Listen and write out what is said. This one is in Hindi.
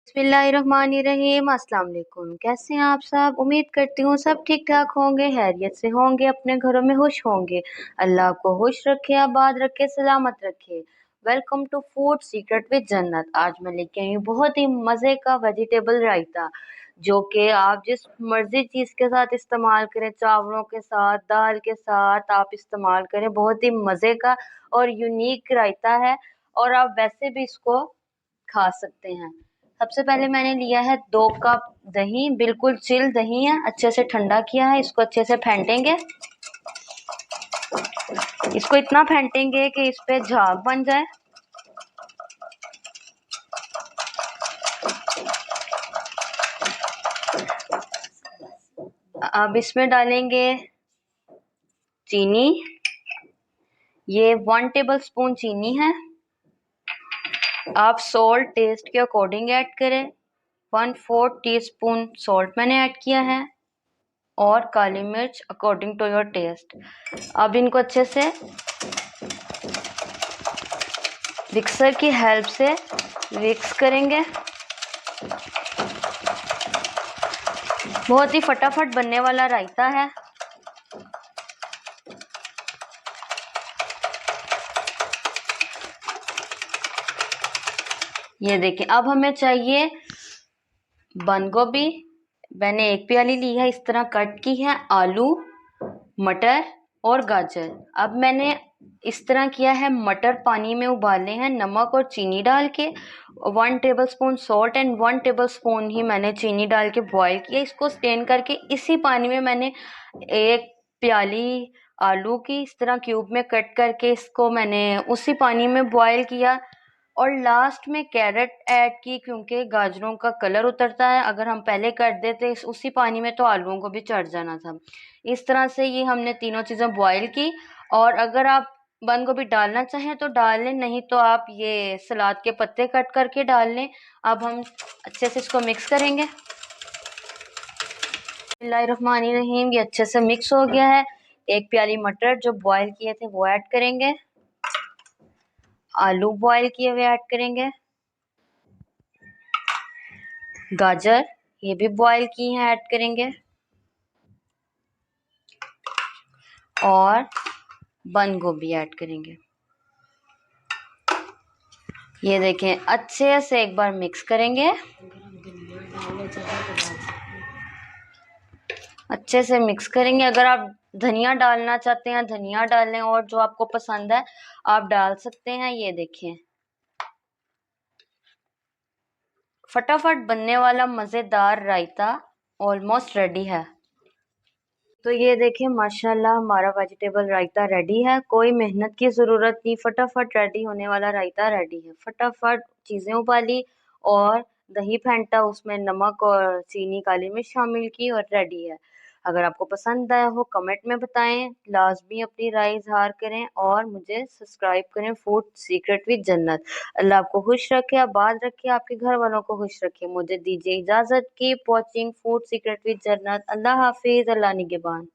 बिस्मिल्लाहिर्रहमानिर्रहीम। अस्सलाम वालेकुम। कैसे हैं आप सब? उम्मीद करती हूँ सब ठीक ठाक होंगे, खैरियत से होंगे, अपने घरों में खुश होंगे। अल्लाह आपको खुश रखे, आबाद रखे, सलामत रखे। Welcome to food secret with Jannat. आज मैं लेके आई हूँ बहुत ही मज़े का वेजिटेबल रायता, जो कि आप जिस मर्जी चीज़ के साथ इस्तेमाल करें, चावलों के साथ, दाल के साथ आप इस्तेमाल करें। बहुत ही मज़े का और यूनिक रायता है, और आप वैसे भी इसको खा सकते हैं। सबसे पहले मैंने लिया है 2 कप दही, बिल्कुल चिल दही है, अच्छे से ठंडा किया है। इसको अच्छे से फेंटेंगे, इसको इतना फेंटेंगे कि इस पे झाग बन जाए। अब इसमें डालेंगे चीनी, ये 1 टेबल स्पून चीनी है। आप सॉल्ट टेस्ट के अकॉर्डिंग ऐड करें। 1/4 टीस्पून सॉल्ट मैंने ऐड किया है, और काली मिर्च अकॉर्डिंग टू योर टेस्ट। अब इनको अच्छे से मिक्सर की हेल्प से मिक्स करेंगे। बहुत ही फटाफट बनने वाला रायता है। ये देखिए, अब हमें चाहिए बंद गोभी। मैंने 1 प्याली ली है, इस तरह कट की है। आलू, मटर और गाजर। अब मैंने इस तरह किया है, मटर पानी में उबाले हैं नमक और चीनी डाल के। 1 tablespoon salt and 1 tablespoon ही मैंने चीनी डाल के बॉईल किया। इसको स्टेन करके इसी पानी में मैंने 1 प्याली आलू की इस तरह क्यूब में कट करके इसको मैंने उसी पानी में बॉईल किया। और लास्ट में कैरेट ऐड की, क्योंकि गाजरों का कलर उतरता है। अगर हम पहले कर देते उसी पानी में तो आलूओं को भी चढ़ जाना था। इस तरह से ये हमने तीनों चीज़ें बॉईल की। और अगर आप बंद गोभी डालना चाहें तो डाल लें, नहीं तो आप ये सलाद के पत्ते कट करके डाल लें। अब हम अच्छे से इसको मिक्स करेंगे। बिस्मिल्लाहिर्रहमानिर्रहीम। ये अच्छे से मिक्स हो गया है। 1 प्याली मटर जो बॉईल किए थे वो ऐड करेंगे। आलू बॉईल किए हुए ऐड करेंगे। गाजर ये भी बॉईल की हैं ऐड करेंगे। और बंद गोभी ऐड करेंगे। ये देखें, अच्छे से एक बार मिक्स करेंगे। अच्छे से मिक्स करेंगे। अगर आप धनिया डालना चाहते हैं धनिया डालें, और जो आपको पसंद है आप डाल सकते हैं। ये देखें, फटाफट बनने वाला मज़ेदार रायता ऑलमोस्ट रेडी है। तो ये देखिए, माशाल्लाह हमारा वेजिटेबल रायता रेडी है। कोई मेहनत की ज़रूरत नहीं, फटाफट रेडी होने वाला रायता रेडी है। फटाफट चीज़ें उबाली और दही फेंटा, उसमें नमक और चीनी, काली मिर्च शामिल की और रेडी है। अगर आपको पसंद आया हो कमेंट में बताएं, लाजमी अपनी राय इजहार करें और मुझे सब्सक्राइब करें फूड सीक्रेट विद जन्नत। अल्लाह आपको खुश रखे, आबाद रखे, आपके घर वालों को खुश रखे। मुझे दीजिए इजाज़त। Keep watching food secret with जन्नत। अल्लाह हाफिज़, अल्लाह निगहबान।